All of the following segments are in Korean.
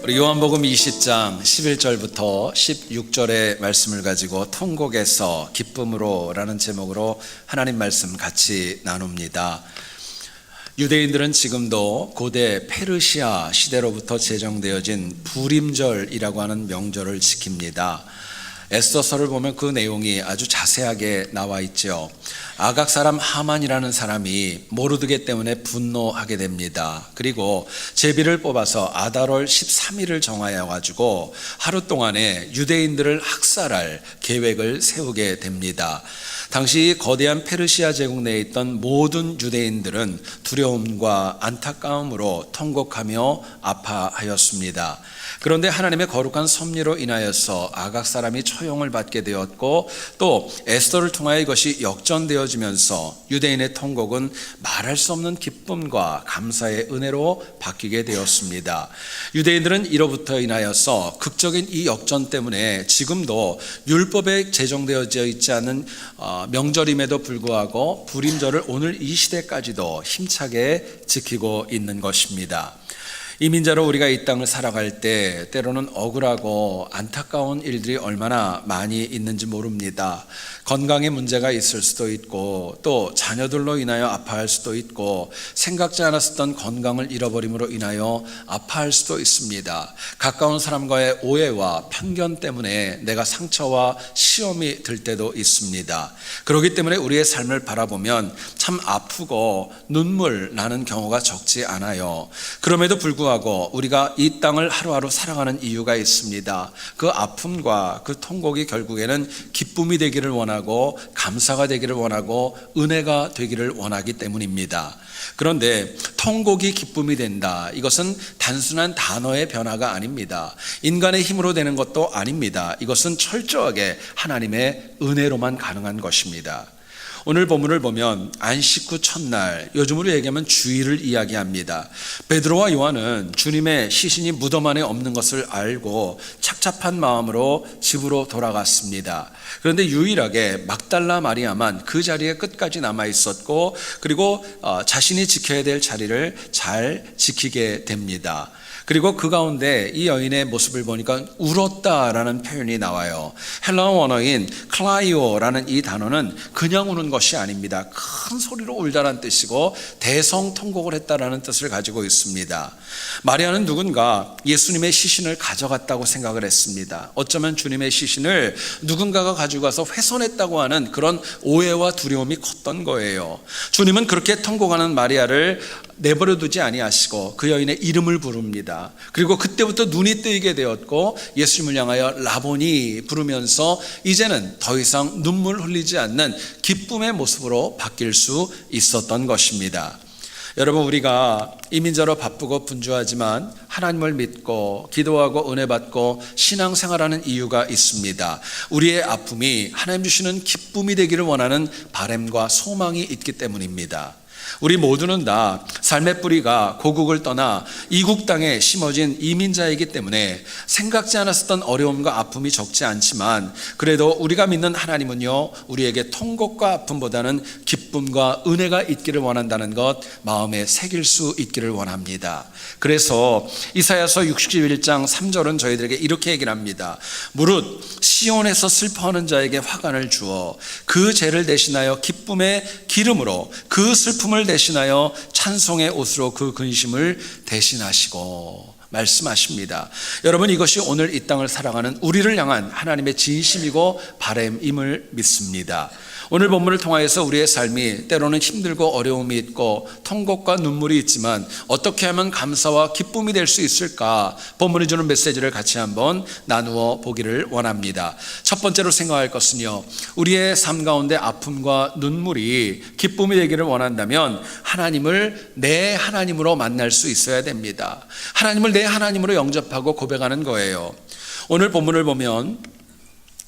우리 요한복음 20장 11절부터 16절의 말씀을 가지고 통곡에서 기쁨으로 라는 제목으로 하나님 말씀 같이 나눕니다. 유대인들은 지금도 고대 페르시아 시대로부터 제정되어진 부림절이라고 하는 명절을 지킵니다. 에스더서를 보면 그 내용이 아주 자세하게 나와 있죠. 아각 사람 하만이라는 사람이 모르드게 때문에 분노하게 됩니다. 그리고 제비를 뽑아서 아달월 13일을 정하여 가지고 하루 동안에 유대인들을 학살할 계획을 세우게 됩니다. 당시 거대한 페르시아 제국 내에 있던 모든 유대인들은 두려움과 안타까움으로 통곡하며 아파하였습니다. 그런데 하나님의 거룩한 섭리로 인하여서 아각 사람이 처형을 받게 되었고, 또 에스더를 통하여 이것이 역전되어지면서 유대인의 통곡은 말할 수 없는 기쁨과 감사의 은혜로 바뀌게 되었습니다. 유대인들은 이로부터 인하여서 극적인 이 역전 때문에 지금도 율법에 제정되어져 있지 않은 명절임에도 불구하고 부림절을 오늘 이 시대까지도 힘차게 지키고 있는 것입니다. 이민자로 우리가 이 땅을 살아갈 때 때로는 억울하고 안타까운 일들이 얼마나 많이 있는지 모릅니다. 건강에 문제가 있을 수도 있고, 또 자녀들로 인하여 아파할 수도 있고, 생각지 않았었던 건강을 잃어버림으로 인하여 아파할 수도 있습니다. 가까운 사람과의 오해와 편견 때문에 내가 상처와 시험이 들 때도 있습니다. 그렇기 때문에 우리의 삶을 바라보면 참 아프고 눈물 나는 경우가 적지 않아요. 그럼에도 불구하고 우리가 이 땅을 하루하루 살아가는 이유가 있습니다. 그 아픔과 그 통곡이 결국에는 기쁨이 되기를 원하고, 감사가 되기를 원하고, 은혜가 되기를 원하기 때문입니다. 그런데 통곡이 기쁨이 된다, 이것은 단순한 단어의 변화가 아닙니다. 인간의 힘으로 되는 것도 아닙니다. 이것은 철저하게 하나님의 은혜로만 가능한 것입니다. 오늘 본문을 보면 안식 후 첫날, 요즘으로 얘기하면 주일을 이야기합니다. 베드로와 요한은 주님의 시신이 무덤 안에 없는 것을 알고 착잡한 마음으로 집으로 돌아갔습니다. 그런데 유일하게 막달라 마리아만 그 자리에 끝까지 남아 있었고, 그리고 자신이 지켜야 될 자리를 잘 지키게 됩니다. 그리고 그 가운데 이 여인의 모습을 보니까 울었다라는 표현이 나와요. 헬라어 원어인 클라이오라는 이 단어는 그냥 우는 것이 아닙니다. 큰 소리로 울다라는 뜻이고 대성통곡을 했다라는 뜻을 가지고 있습니다. 마리아는 누군가 예수님의 시신을 가져갔다고 생각을 했습니다. 어쩌면 주님의 시신을 누군가가 가지고 가서 훼손했다고 하는 그런 오해와 두려움이 컸던 거예요. 주님은 그렇게 통곡하는 마리아를 내버려 두지 아니하시고 그 여인의 이름을 부릅니다. 그리고 그때부터 눈이 뜨이게 되었고 예수님을 향하여 라보니 부르면서 이제는 더 이상 눈물 흘리지 않는 기쁨의 모습으로 바뀔 수 있었던 것입니다. 여러분, 우리가 이민자로 바쁘고 분주하지만 하나님을 믿고 기도하고 은혜 받고 신앙생활하는 이유가 있습니다. 우리의 아픔이 하나님 주시는 기쁨이 되기를 원하는 바람과 소망이 있기 때문입니다. 우리 모두는 다 삶의 뿌리가 고국을 떠나 이국 땅에 심어진 이민자이기 때문에 생각지 않았었던 어려움과 아픔이 적지 않지만, 그래도 우리가 믿는 하나님은요, 우리에게 통곡과 아픔보다는 기쁨과 은혜가 있기를 원한다는 것 마음에 새길 수 있기를 원합니다. 그래서 이사야서 61장 3절은 저희들에게 이렇게 얘기를 합니다. 무릇 시온에서 슬퍼하는 자에게 화관을 주어 그 죄를 대신하여 기쁨의 기름으로 그 슬픔을 대신하여 찬송의 옷으로 그 근심을 대신하시고 말씀하십니다. 여러분, 이것이 오늘 이 땅을 살아가는 우리를 향한 하나님의 진심이고 바람임을 믿습니다. 오늘 본문을 통하여서 우리의 삶이 때로는 힘들고 어려움이 있고 통곡과 눈물이 있지만 어떻게 하면 감사와 기쁨이 될 수 있을까, 본문이 주는 메시지를 같이 한번 나누어 보기를 원합니다. 첫 번째로 생각할 것은요, 우리의 삶 가운데 아픔과 눈물이 기쁨이 되기를 원한다면 하나님을 내 하나님으로 만날 수 있어야 됩니다. 하나님을 내 하나님으로 영접하고 고백하는 거예요. 오늘 본문을 보면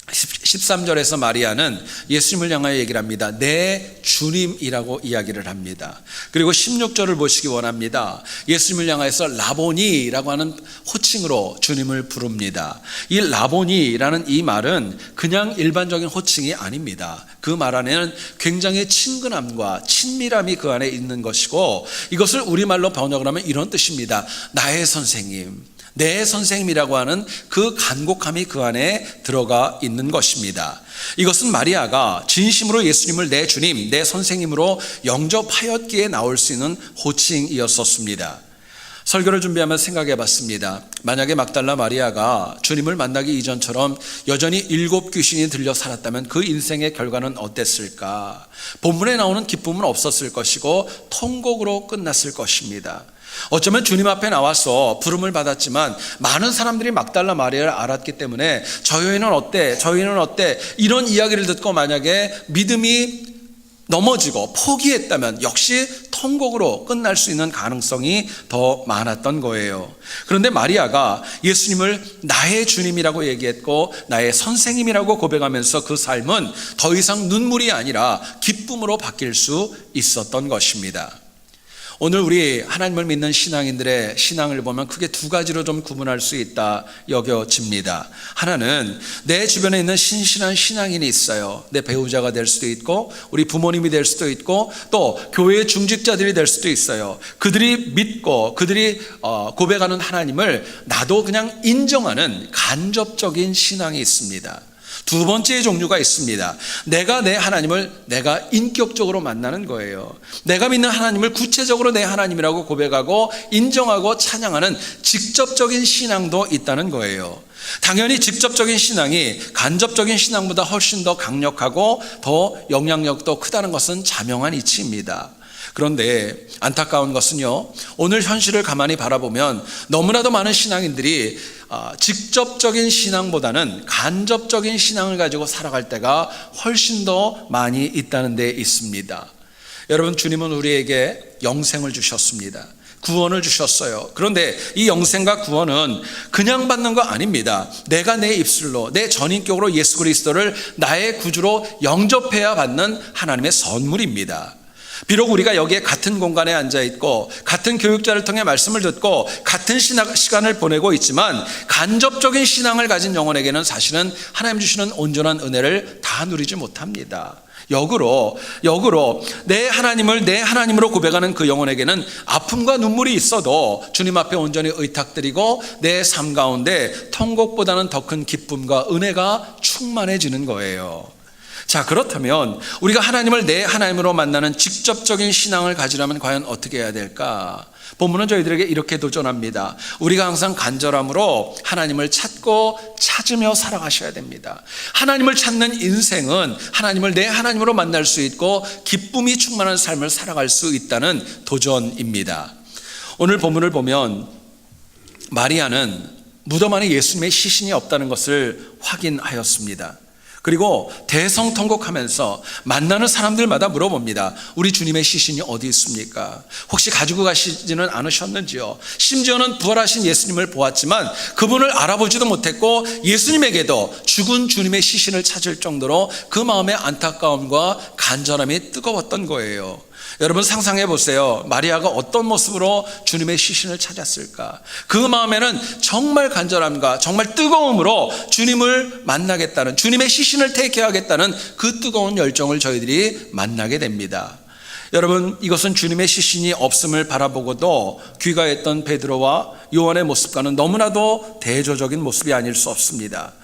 13절에서 마리아는 예수님을 향하여 얘기를 합니다. 내 주님이라고 이야기를 합니다. 그리고 16절을 보시기 원합니다. 예수님을 향해서 라보니라고 하는 호칭으로 주님을 부릅니다. 이 라보니라는 이 말은 그냥 일반적인 호칭이 아닙니다. 그 말 안에는 굉장히 친근함과 친밀함이 그 안에 있는 것이고, 이것을 우리말로 번역을 하면 이런 뜻입니다. 나의 선생님, 내 선생님이라고 하는 그 간곡함이 그 안에 들어가 있는 것입니다. 이것은 마리아가 진심으로 예수님을 내 주님, 내 선생님으로 영접하였기에 나올 수 있는 호칭이었었습니다. 설교를 준비하면서 생각해 봤습니다. 만약에 막달라 마리아가 주님을 만나기 이전처럼 여전히 7 귀신이 들려 살았다면 그 인생의 결과는 어땠을까? 본문에 나오는 기쁨은 없었을 것이고 통곡으로 끝났을 것입니다. 어쩌면 주님 앞에 나와서 부름을 받았지만 많은 사람들이 막달라 마리아를 알았기 때문에 저 여인은 어때? 저 여인은 어때? 이런 이야기를 듣고 만약에 믿음이 넘어지고 포기했다면 역시 통곡으로 끝날 수 있는 가능성이 더 많았던 거예요. 그런데 마리아가 예수님을 나의 주님이라고 얘기했고 나의 선생님이라고 고백하면서 그 삶은 더 이상 눈물이 아니라 기쁨으로 바뀔 수 있었던 것입니다. 오늘 우리 하나님을 믿는 신앙인들의 신앙을 보면 크게 2가지로 좀 구분할 수 있다 여겨집니다. 하나는 내 주변에 있는 신실한 신앙인이 있어요. 내 배우자가 될 수도 있고 우리 부모님이 될 수도 있고 또 교회의 중직자들이 될 수도 있어요. 그들이 믿고 그들이 고백하는 하나님을 나도 그냥 인정하는 간접적인 신앙이 있습니다. 2번째 종류가 있습니다. 내가 내 하나님을 내가 인격적으로 만나는 거예요. 내가 믿는 하나님을 구체적으로 내 하나님이라고 고백하고 인정하고 찬양하는 직접적인 신앙도 있다는 거예요. 당연히 직접적인 신앙이 간접적인 신앙보다 훨씬 더 강력하고 더 영향력도 크다는 것은 자명한 이치입니다. 그런데 안타까운 것은요, 오늘 현실을 가만히 바라보면 너무나도 많은 신앙인들이 직접적인 신앙보다는 간접적인 신앙을 가지고 살아갈 때가 훨씬 더 많이 있다는 데 있습니다. 여러분, 주님은 우리에게 영생을 주셨습니다. 구원을 주셨어요. 그런데 이 영생과 구원은 그냥 받는 거 아닙니다. 내가 내 입술로 내 전인격으로 예수 그리스도를 나의 구주로 영접해야 받는 하나님의 선물입니다. 비록 우리가 여기에 같은 공간에 앉아 있고 같은 교육자를 통해 말씀을 듣고 같은 시간을 보내고 있지만 간접적인 신앙을 가진 영혼에게는 사실은 하나님 주시는 온전한 은혜를 다 누리지 못합니다. 역으로 내 하나님을 내 하나님으로 고백하는 그 영혼에게는 아픔과 눈물이 있어도 주님 앞에 온전히 의탁드리고 내 삶 가운데 통곡보다는 더 큰 기쁨과 은혜가 충만해지는 거예요. 자, 그렇다면 우리가 하나님을 내 하나님으로 만나는 직접적인 신앙을 가지려면 과연 어떻게 해야 될까? 본문은 저희들에게 이렇게 도전합니다. 우리가 항상 간절함으로 하나님을 찾으며 살아가셔야 됩니다. 하나님을 찾는 인생은 하나님을 내 하나님으로 만날 수 있고 기쁨이 충만한 삶을 살아갈 수 있다는 도전입니다. 오늘 본문을 보면 마리아는 무덤 안에 예수님의 시신이 없다는 것을 확인하였습니다. 그리고 대성통곡하면서 만나는 사람들마다 물어봅니다. 우리 주님의 시신이 어디 있습니까? 혹시 가지고 가시지는 않으셨는지요? 심지어는 부활하신 예수님을 보았지만 그분을 알아보지도 못했고 예수님에게도 죽은 주님의 시신을 찾을 정도로 그 마음의 안타까움과 간절함이 뜨거웠던 거예요. 여러분 상상해 보세요. 마리아가 어떤 모습으로 주님의 시신을 찾았을까? 그 마음에는 정말 간절함과 정말 뜨거움으로 주님을 만나겠다는, 주님의 시신을 택해야겠다는 그 뜨거운 열정을 저희들이 만나게 됩니다. 여러분, 이것은 주님의 시신이 없음을 바라보고도 귀가했던 베드로와 요한의 모습과는 너무나도 대조적인 모습이 아닐 수 없습니다.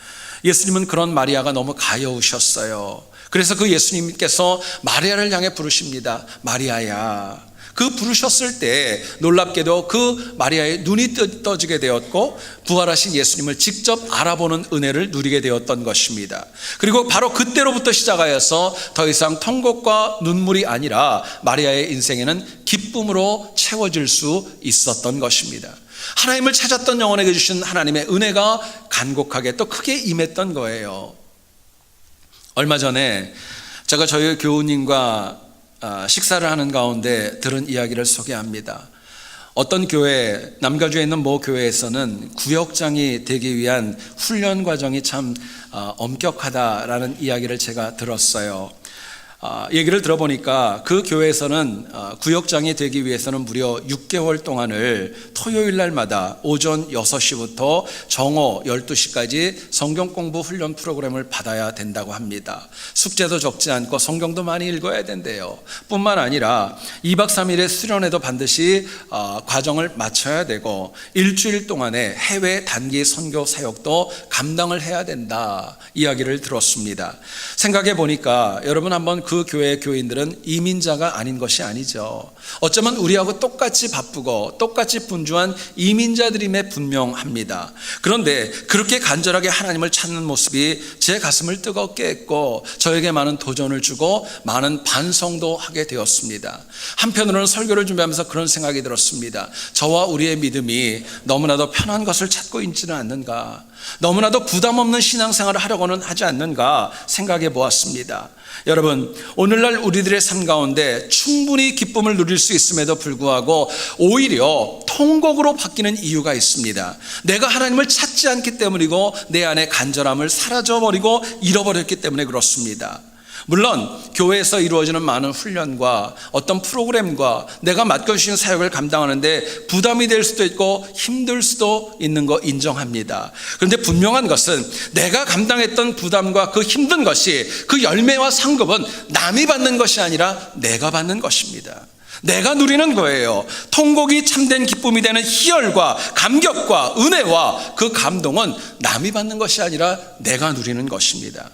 예수님은 그런 마리아가 너무 가여우셨어요. 그래서 그 예수님께서 마리아를 향해 부르십니다. 마리아야. 그 부르셨을 때 놀랍게도 그 마리아의 눈이 떠지게 되었고 부활하신 예수님을 직접 알아보는 은혜를 누리게 되었던 것입니다. 그리고 바로 그때로부터 시작하여서 더 이상 통곡과 눈물이 아니라 마리아의 인생에는 기쁨으로 채워질 수 있었던 것입니다. 하나님을 찾았던 영혼에게 주신 하나님의 은혜가 간곡하게 또 크게 임했던 거예요. 얼마 전에 제가 저희 교우님과 식사를 하는 가운데 들은 이야기를 소개합니다. 어떤 교회, 남가주에 있는 모 교회에서는 구역장이 되기 위한 훈련 과정이 참 엄격하다라는 이야기를 제가 들었어요. 얘기를 들어보니까 그 교회에서는 구역장이 되기 위해서는 무려 6개월 동안을 토요일 날마다 오전 6시부터 정오 12시까지 성경 공부 훈련 프로그램을 받아야 된다고 합니다. 숙제도 적지 않고 성경도 많이 읽어야 된대요. 뿐만 아니라 2박 3일의 수련회도 반드시 과정을 마쳐야 되고 일주일 동안의 해외 단기 선교 사역도 감당을 해야 된다 이야기를 들었습니다. 생각해 보니까 여러분 한번 그 교회의 교인들은 이민자가 아닌 것이 아니죠. 어쩌면 우리하고 똑같이 바쁘고 똑같이 분주한 이민자들임에 분명합니다. 그런데 그렇게 간절하게 하나님을 찾는 모습이 제 가슴을 뜨겁게 했고 저에게 많은 도전을 주고 많은 반성도 하게 되었습니다. 한편으로는 설교를 준비하면서 그런 생각이 들었습니다. 저와 우리의 믿음이 너무나도 편한 것을 찾고 있지는 않는가, 너무나도 부담 없는 신앙생활을 하려고는 하지 않는가 생각해 보았습니다. 여러분, 오늘날 우리들의 삶 가운데 충분히 기쁨을 누릴 수 있음에도 불구하고 오히려 통곡으로 바뀌는 이유가 있습니다. 내가 하나님을 찾지 않기 때문이고 내 안에 간절함을 사라져버리고 잃어버렸기 때문에 그렇습니다. 물론 교회에서 이루어지는 많은 훈련과 어떤 프로그램과 내가 맡겨주신 사역을 감당하는데 부담이 될 수도 있고 힘들 수도 있는 거 인정합니다. 그런데 분명한 것은 내가 감당했던 부담과 그 힘든 것이 그 열매와 상급은 남이 받는 것이 아니라 내가 받는 것입니다. 내가 누리는 거예요. 통곡이 참된 기쁨이 되는 희열과 감격과 은혜와 그 감동은 남이 받는 것이 아니라 내가 누리는 것입니다.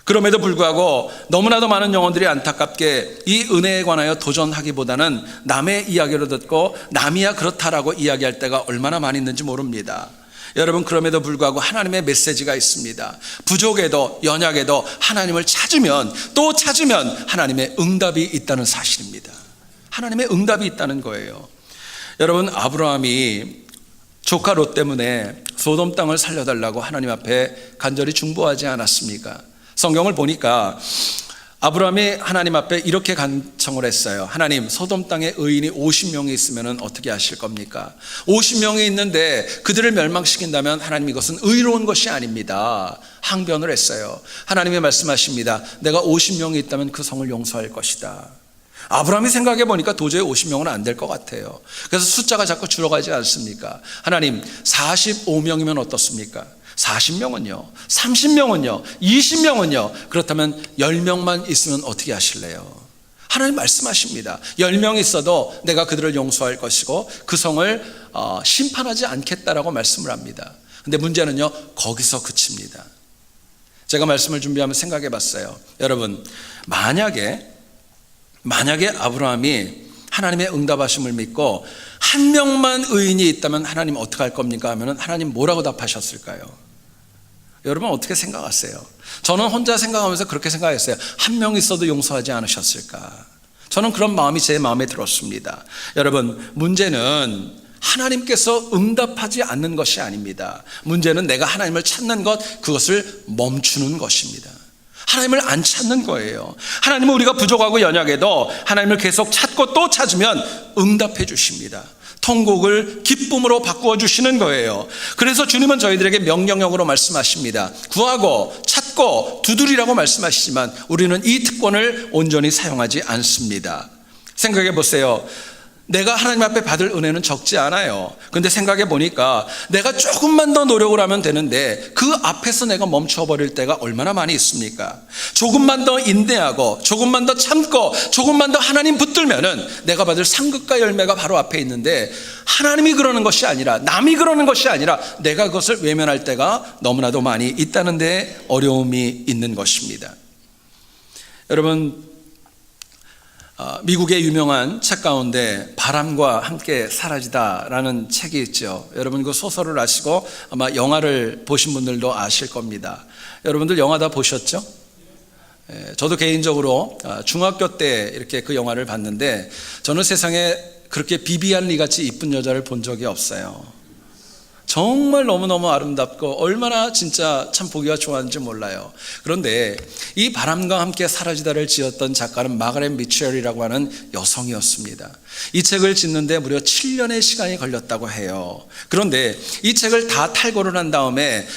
그럼에도 불구하고 너무나도 많은 영혼들이 안타깝게 이 은혜에 관하여 도전하기보다는 남의 이야기를 듣고 남이야 그렇다라고 이야기할 때가 얼마나 많이 있는지 모릅니다. 여러분, 그럼에도 불구하고 하나님의 메시지가 있습니다. 부족에도 연약에도 하나님을 찾으면 또 찾으면 하나님의 응답이 있다는 사실입니다. 하나님의 응답이 있다는 거예요. 여러분, 아브라함이 조카 롯 때문에 소돔 땅을 살려달라고 하나님 앞에 간절히 중보하지 않았습니까? 성경을 보니까 아브라함이 하나님 앞에 이렇게 간청을 했어요. 하나님, 소돔 땅에 의인이 50명이 있으면 어떻게 하실 겁니까? 50명이 있는데 그들을 멸망시킨다면 하나님, 이것은 의로운 것이 아닙니다. 항변을 했어요. 하나님이 말씀하십니다. 내가 50명이 있다면 그 성을 용서할 것이다. 아브라함이 생각해 보니까 도저히 50명은 안 될 것 같아요. 그래서 숫자가 자꾸 줄어가지 않습니까? 하나님, 45명이면 어떻습니까? 40명은요? 30명은요? 20명은요? 그렇다면 10명만 있으면 어떻게 하실래요? 하나님 말씀하십니다. 10명이 있어도 내가 그들을 용서할 것이고 그 성을 심판하지 않겠다라고 말씀을 합니다. 근데 문제는요, 거기서 그칩니다. 제가 말씀을 준비하면서 생각해 봤어요. 여러분, 만약에 아브라함이 하나님의 응답하심을 믿고 한 명만 의인이 있다면 하나님 어떻게 할 겁니까? 하면 하나님 뭐라고 답하셨을까요? 여러분, 어떻게 생각하세요? 저는 혼자 생각하면서 그렇게 생각했어요. 한 명 있어도 용서하지 않으셨을까? 저는 그런 마음이 제 마음에 들었습니다. 여러분, 문제는 하나님께서 응답하지 않는 것이 아닙니다. 문제는 내가 하나님을 찾는 것, 그것을 멈추는 것입니다. 하나님을 안 찾는 거예요. 하나님은 우리가 부족하고 연약해도 하나님을 계속 찾고 또 찾으면 응답해 주십니다. 통곡을 기쁨으로 바꾸어 주시는 거예요. 그래서 주님은 저희들에게 명령형으로 말씀하십니다. 구하고 찾고 두드리라고 말씀하시지만 우리는 이 특권을 온전히 사용하지 않습니다. 생각해 보세요. 내가 하나님 앞에 받을 은혜는 적지 않아요. 그런데 생각해 보니까 내가 조금만 더 노력을 하면 되는데 그 앞에서 내가 멈춰버릴 때가 얼마나 많이 있습니까? 조금만 더 인내하고 조금만 더 참고 조금만 더 하나님 붙들면은 내가 받을 상급과 열매가 바로 앞에 있는데 하나님이 그러는 것이 아니라 남이 그러는 것이 아니라 내가 그것을 외면할 때가 너무나도 많이 있다는 데 어려움이 있는 것입니다. 여러분, 미국의 유명한 책 가운데 바람과 함께 사라지다라는 책이 있죠. 여러분, 그 소설을 아시고 아마 영화를 보신 분들도 아실 겁니다. 여러분들 영화 다 보셨죠? 저도 개인적으로 중학교 때 이렇게 그 영화를 봤는데 저는 세상에 그렇게 비비안 리 같이 이쁜 여자를 본 적이 없어요. 정말 너무너무 아름답고 얼마나 진짜 참 보기가 좋았는지 몰라요. 그런데 이 바람과 함께 사라지다를 지었던 작가는 마가렛 미첼이라고 하는 여성이었습니다. 이 책을 짓는데 무려 7년의 시간이 걸렸다고 해요. 그런데 이 책을 다 탈고를 한 다음에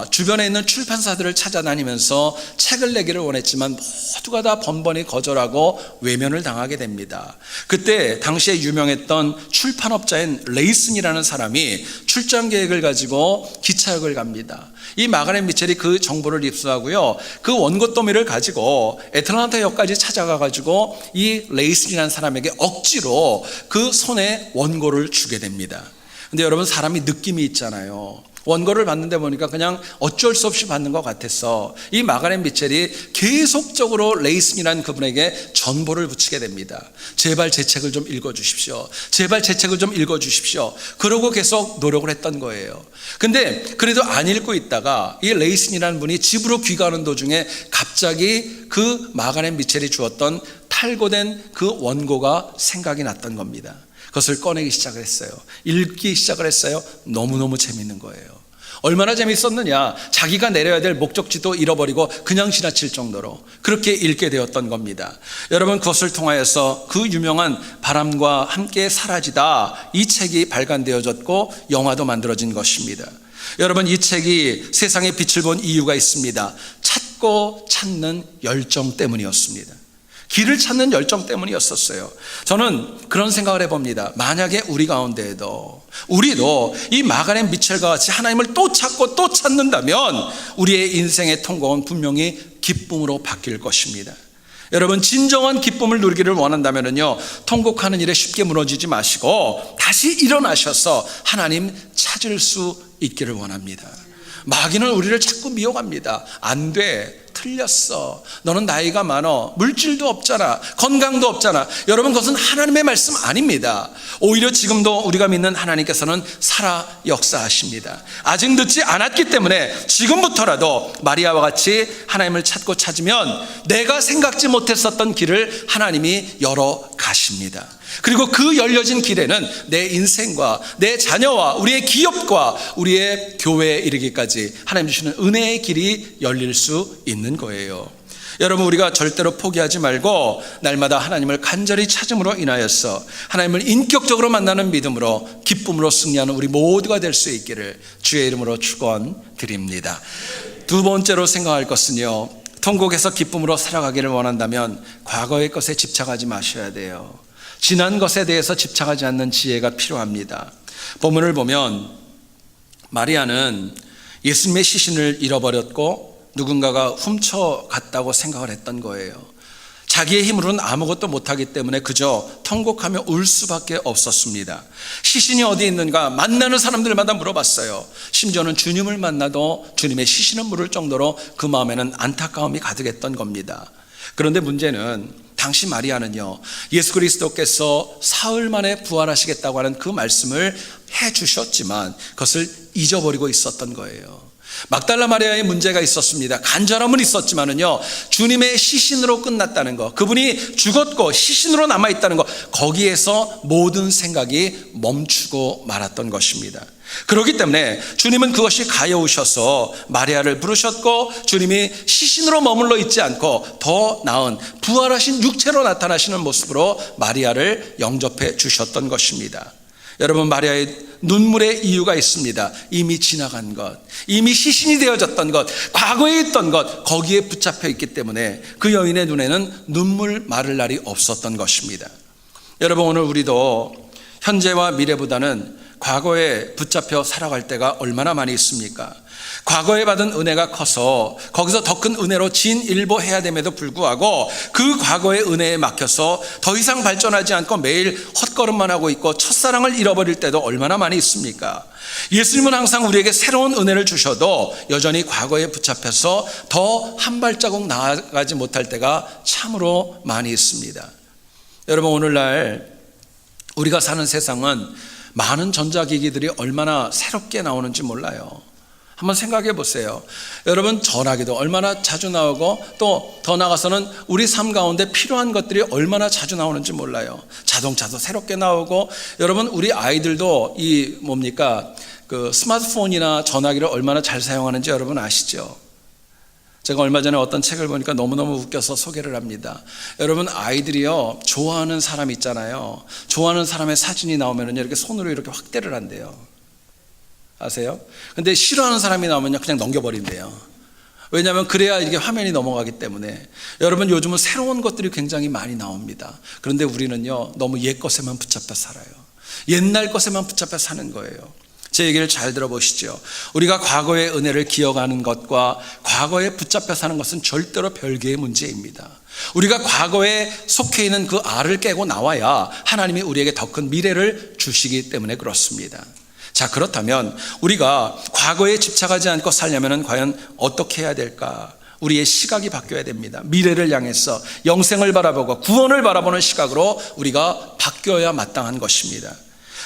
주변에 있는 출판사들을 찾아다니면서 책을 내기를 원했지만 모두가 다 번번이 거절하고 외면을 당하게 됩니다. 그때 당시에 유명했던 출판업자인 레이슨이라는 사람이 출장 계획을 계획을 가지고 기차역을 갑니다. 이 마가렛 미첼이 그 정보를 입수하고요, 그 원고 더미를 가지고 애틀랜타역까지 찾아가 가지고 이 레이슨이라는 사람에게 억지로 그 손에 원고를 주게 됩니다. 근데 여러분, 사람이 느낌이 있잖아요. 원고를 받는데 보니까 그냥 어쩔 수 없이 받는 것 같아서 이 마가렛 미첼이 계속적으로 레이슨이라는 그분에게 전보를 붙이게 됩니다. 제발 제 책을 좀 읽어주십시오. 제발 제 책을 좀 읽어주십시오. 그러고 계속 노력을 했던 거예요. 근데 그래도 안 읽고 있다가 이 레이슨이라는 분이 집으로 귀가하는 도중에 갑자기 그 마가렛 미첼이 주었던 탈고된 그 원고가 생각이 났던 겁니다. 그것을 꺼내기 시작을 했어요. 읽기 시작을 했어요. 너무너무 재밌는 거예요. 얼마나 재밌었느냐, 자기가 내려야 될 목적지도 잃어버리고 그냥 지나칠 정도로 그렇게 읽게 되었던 겁니다. 여러분, 그것을 통하여서 그 유명한 바람과 함께 사라지다, 이 책이 발간되어졌고 영화도 만들어진 것입니다. 여러분, 이 책이 세상의 빛을 본 이유가 있습니다. 찾고 찾는 열정 때문이었습니다. 길을 찾는 열정 때문이었었어요. 저는 그런 생각을 해봅니다. 만약에 우리 가운데에도 우리도 이 마가렛 미첼과 같이 하나님을 또 찾고 또 찾는다면 우리의 인생의 통곡은 분명히 기쁨으로 바뀔 것입니다. 여러분, 진정한 기쁨을 누리기를 원한다면요, 통곡하는 일에 쉽게 무너지지 마시고 다시 일어나셔서 하나님 찾을 수 있기를 원합니다. 마귀는 우리를 자꾸 미혹합니다. 안 돼, 틀렸어, 너는 나이가 많어, 물질도 없잖아, 건강도 없잖아. 여러분, 그것은 하나님의 말씀 아닙니다. 오히려 지금도 우리가 믿는 하나님께서는 살아 역사하십니다. 아직 늦지 않았기 때문에 지금부터라도 마리아와 같이 하나님을 찾고 찾으면 내가 생각지 못했었던 길을 하나님이 열어 가십니다. 그리고 그 열려진 길에는 내 인생과 내 자녀와 우리의 기업과 우리의 교회에 이르기까지 하나님 주시는 은혜의 길이 열릴 수 있는 거예요. 여러분, 우리가 절대로 포기하지 말고 날마다 하나님을 간절히 찾음으로 인하여서 하나님을 인격적으로 만나는 믿음으로 기쁨으로 승리하는 우리 모두가 될 수 있기를 주의 이름으로 축원드립니다. 두 번째로 생각할 것은요, 통곡에서 기쁨으로 살아가기를 원한다면 과거의 것에 집착하지 마셔야 돼요. 지난 것에 대해서 집착하지 않는 지혜가 필요합니다. 본문을 보면 마리아는 예수님의 시신을 잃어버렸고 누군가가 훔쳐갔다고 생각을 했던 거예요. 자기의 힘으로는 아무것도 못하기 때문에 그저 통곡하며 울 수밖에 없었습니다. 시신이 어디 있는가 만나는 사람들마다 물어봤어요. 심지어는 주님을 만나도 주님의 시신을 물을 정도로 그 마음에는 안타까움이 가득했던 겁니다. 그런데 문제는 당시 마리아는요, 예수 그리스도께서 사흘 만에 부활하시겠다고 하는 그 말씀을 해 주셨지만 그것을 잊어버리고 있었던 거예요. 막달라 마리아의 문제가 있었습니다. 간절함은 있었지만은요, 주님의 시신으로 끝났다는 것, 그분이 죽었고 시신으로 남아있다는 것, 거기에서 모든 생각이 멈추고 말았던 것입니다. 그렇기 때문에 주님은 그것이 가여우셔서 마리아를 부르셨고 주님이 시신으로 머물러 있지 않고 더 나은 부활하신 육체로 나타나시는 모습으로 마리아를 영접해 주셨던 것입니다. 여러분, 마리아의 눈물의 이유가 있습니다. 이미 지나간 것, 이미 시신이 되어졌던 것, 과거에 있던 것, 거기에 붙잡혀 있기 때문에 그 여인의 눈에는 눈물 마를 날이 없었던 것입니다. 여러분, 오늘 우리도 현재와 미래보다는 과거에 붙잡혀 살아갈 때가 얼마나 많이 있습니까? 과거에 받은 은혜가 커서 거기서 더 큰 은혜로 진일보해야 됨에도 불구하고 그 과거의 은혜에 막혀서 더 이상 발전하지 않고 매일 헛걸음만 하고 있고 첫사랑을 잃어버릴 때도 얼마나 많이 있습니까? 예수님은 항상 우리에게 새로운 은혜를 주셔도 여전히 과거에 붙잡혀서 더 한 발자국 나아가지 못할 때가 참으로 많이 있습니다. 여러분, 오늘날 우리가 사는 세상은 많은 전자기기들이 얼마나 새롭게 나오는지 몰라요. 한번 생각해 보세요. 여러분, 전화기도 얼마나 자주 나오고 또 더 나아가서는 우리 삶 가운데 필요한 것들이 얼마나 자주 나오는지 몰라요. 자동차도 새롭게 나오고, 여러분, 우리 아이들도 그 스마트폰이나 전화기를 얼마나 잘 사용하는지 여러분 아시죠? 제가 얼마 전에 어떤 책을 보니까 너무너무 웃겨서 소개를 합니다. 여러분, 아이들이요, 좋아하는 사람 있잖아요. 좋아하는 사람의 사진이 나오면 이렇게 손으로 이렇게 확대를 한대요. 아세요? 근데 싫어하는 사람이 나오면 그냥 넘겨버린대요. 왜냐하면 그래야 이게 화면이 넘어가기 때문에. 여러분, 요즘은 새로운 것들이 굉장히 많이 나옵니다. 그런데 우리는요, 너무 옛 것에만 붙잡혀 살아요. 옛날 것에만 붙잡혀 사는 거예요. 제 얘기를 잘 들어보시죠. 우리가 과거의 은혜를 기억하는 것과 과거에 붙잡혀 사는 것은 절대로 별개의 문제입니다. 우리가 과거에 속해 있는 그 알을 깨고 나와야 하나님이 우리에게 더 큰 미래를 주시기 때문에 그렇습니다. 자, 그렇다면 우리가 과거에 집착하지 않고 살려면 과연 어떻게 해야 될까? 우리의 시각이 바뀌어야 됩니다. 미래를 향해서 영생을 바라보고 구원을 바라보는 시각으로 우리가 바뀌어야 마땅한 것입니다.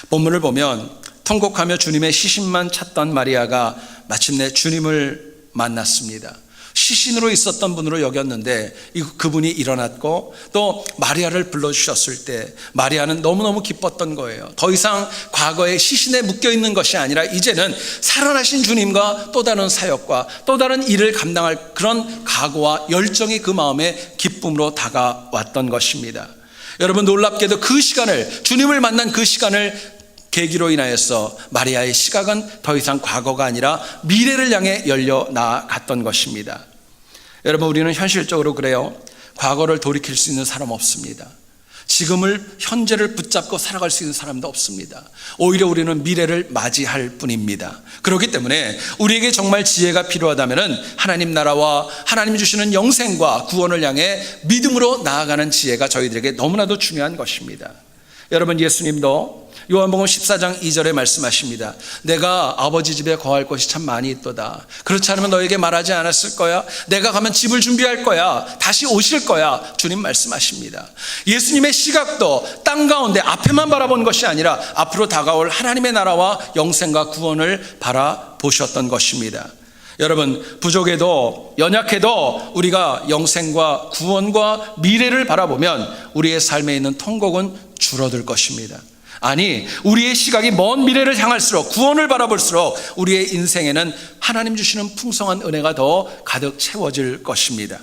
본문을 보면 통곡하며 주님의 시신만 찾던 마리아가 마침내 주님을 만났습니다. 시신으로 있었던 분으로 여겼는데 그분이 일어났고 또 마리아를 불러주셨을 때 마리아는 너무너무 기뻤던 거예요. 더 이상 과거의 시신에 묶여있는 것이 아니라 이제는 살아나신 주님과 또 다른 사역과 또 다른 일을 감당할 그런 각오와 열정이 그 마음에 기쁨으로 다가왔던 것입니다. 여러분, 놀랍게도 그 시간을, 주님을 만난 그 시간을 계기로 인하여서 마리아의 시각은 더 이상 과거가 아니라 미래를 향해 열려 나갔던 것입니다. 여러분, 우리는 현실적으로 그래요. 과거를 돌이킬 수 있는 사람 없습니다. 지금을, 현재를 붙잡고 살아갈 수 있는 사람도 없습니다. 오히려 우리는 미래를 맞이할 뿐입니다. 그렇기 때문에 우리에게 정말 지혜가 필요하다면 하나님 나라와 하나님 주시는 영생과 구원을 향해 믿음으로 나아가는 지혜가 저희들에게 너무나도 중요한 것입니다. 여러분, 예수님도 요한복음 14장 2절에 말씀하십니다. 내가 아버지 집에 거할 곳이 참 많이 있도다. 그렇지 않으면 너에게 말하지 않았을 거야. 내가 가면 집을 준비할 거야. 다시 오실 거야. 주님 말씀하십니다. 예수님의 시각도 땅 가운데 앞에만 바라본 것이 아니라 앞으로 다가올 하나님의 나라와 영생과 구원을 바라보셨던 것입니다. 여러분, 부족해도 연약해도 우리가 영생과 구원과 미래를 바라보면 우리의 삶에 있는 통곡은 줄어들 것입니다. 아니, 우리의 시각이 먼 미래를 향할수록, 구원을 바라볼수록 우리의 인생에는 하나님 주시는 풍성한 은혜가 더 가득 채워질 것입니다.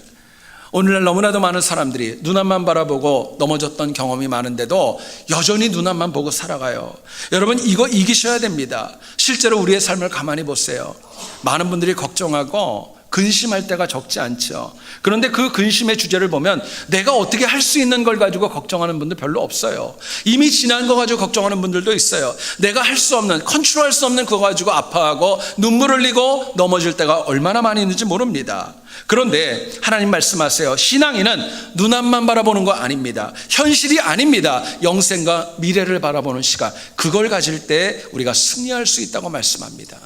오늘날 너무나도 많은 사람들이 눈앞만 바라보고 넘어졌던 경험이 많은데도 여전히 눈앞만 보고 살아가요. 여러분, 이거 이기셔야 됩니다. 실제로 우리의 삶을 가만히 보세요. 많은 분들이 걱정하고 근심할 때가 적지 않죠. 그런데 그 근심의 주제를 보면 내가 어떻게 할 수 있는 걸 가지고 걱정하는 분들 별로 없어요. 이미 지난 거 가지고 걱정하는 분들도 있어요. 내가 할 수 없는, 컨트롤할 수 없는 그거 가지고 아파하고 눈물 흘리고 넘어질 때가 얼마나 많이 있는지 모릅니다. 그런데 하나님 말씀하세요. 신앙인은 눈앞만 바라보는 거 아닙니다. 현실이 아닙니다. 영생과 미래를 바라보는 시각, 그걸 가질 때 우리가 승리할 수 있다고 말씀합니다.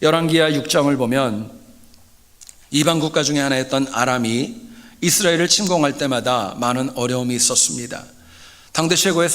열왕기하 6장을 보면 이방 국가 중에 하나였던 아람이 이스라엘을 침공할 때마다 많은 어려움이 있었습니다. 당대 최고의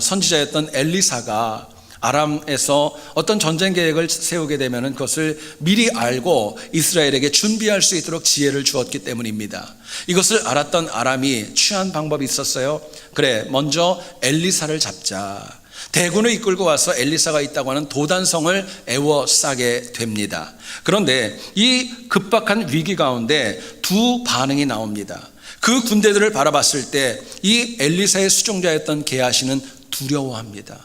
선지자였던 엘리사가 아람에서 어떤 전쟁 계획을 세우게 되면 그것을 미리 알고 이스라엘에게 준비할 수 있도록 지혜를 주었기 때문입니다. 이것을 알았던 아람이 취한 방법이 있었어요. 그래, 먼저 엘리사를 잡자. 대군을 이끌고 와서 엘리사가 있다고 하는 도단성을 에워싸게 됩니다. 그런데 이 급박한 위기 가운데 두 반응이 나옵니다. 그 군대들을 바라봤을 때 이 엘리사의 수종자였던 게하시는 두려워합니다.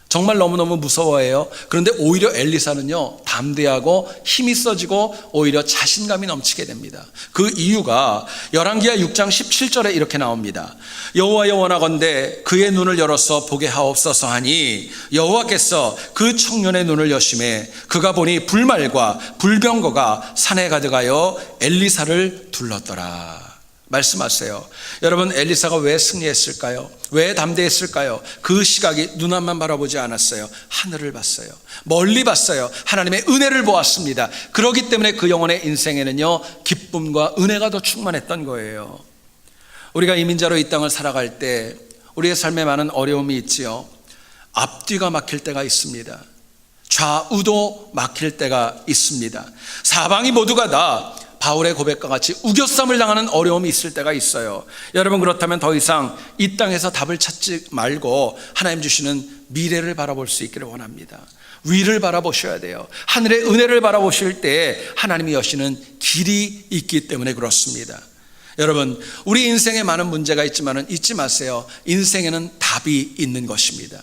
정말 너무너무 무서워해요. 그런데 오히려 엘리사는요, 담대하고 힘이 써지고 오히려 자신감이 넘치게 됩니다. 그 이유가 열왕기하 6장 17절에 이렇게 나옵니다. 여호와여 원하건대 그의 눈을 열어서 보게 하옵소서 하니 여호와께서 그 청년의 눈을 여심해 그가 보니 불말과 불병거가 산에 가득하여 엘리사를 둘렀더라. 말씀하세요. 여러분, 엘리사가 왜 승리했을까요? 왜 담대했을까요? 그 시각이 눈앞만 바라보지 않았어요. 하늘을 봤어요. 멀리 봤어요. 하나님의 은혜를 보았습니다. 그렇기 때문에 그 영혼의 인생에는요, 기쁨과 은혜가 더 충만했던 거예요. 우리가 이민자로 이 땅을 살아갈 때 우리의 삶에 많은 어려움이 있지요. 앞뒤가 막힐 때가 있습니다. 좌우도 막힐 때가 있습니다. 사방이 모두가 다 바울의 고백과 같이 우겨쌈을 당하는 어려움이 있을 때가 있어요. 여러분, 그렇다면 더 이상 이 땅에서 답을 찾지 말고 하나님 주시는 미래를 바라볼 수 있기를 원합니다. 위를 바라보셔야 돼요. 하늘의 은혜를 바라보실 때 하나님이 여시는 길이 있기 때문에 그렇습니다. 여러분, 우리 인생에 많은 문제가 있지만 잊지 마세요. 인생에는 답이 있는 것입니다.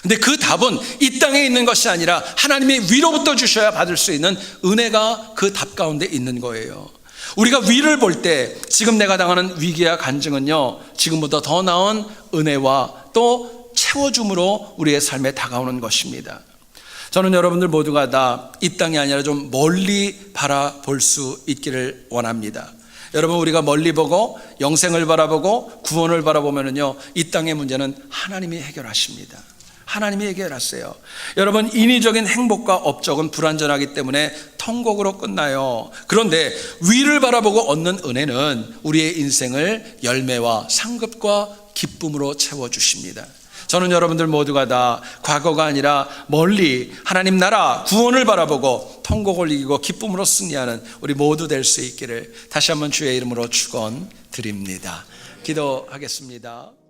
근데 그 답은 이 땅에 있는 것이 아니라 하나님이 위로부터 주셔야 받을 수 있는 은혜가 그 답 가운데 있는 거예요. 우리가 위를 볼 때 지금 내가 당하는 위기와 간증은요, 지금보다 더 나은 은혜와 또 채워줌으로 우리의 삶에 다가오는 것입니다. 저는 여러분들 모두가 다 이 땅이 아니라 좀 멀리 바라볼 수 있기를 원합니다. 여러분, 우리가 멀리 보고 영생을 바라보고 구원을 바라보면은요, 이 땅의 문제는 하나님이 해결하십니다. 하나님이 해결하세요. 여러분, 인위적인 행복과 업적은 불완전하기 때문에 통곡으로 끝나요. 그런데 위를 바라보고 얻는 은혜는 우리의 인생을 열매와 상급과 기쁨으로 채워주십니다. 저는 여러분들 모두가 다 과거가 아니라 멀리 하나님 나라 구원을 바라보고 통곡을 이기고 기쁨으로 승리하는 우리 모두 될 수 있기를 다시 한번 주의 이름으로 축원드립니다. 기도하겠습니다.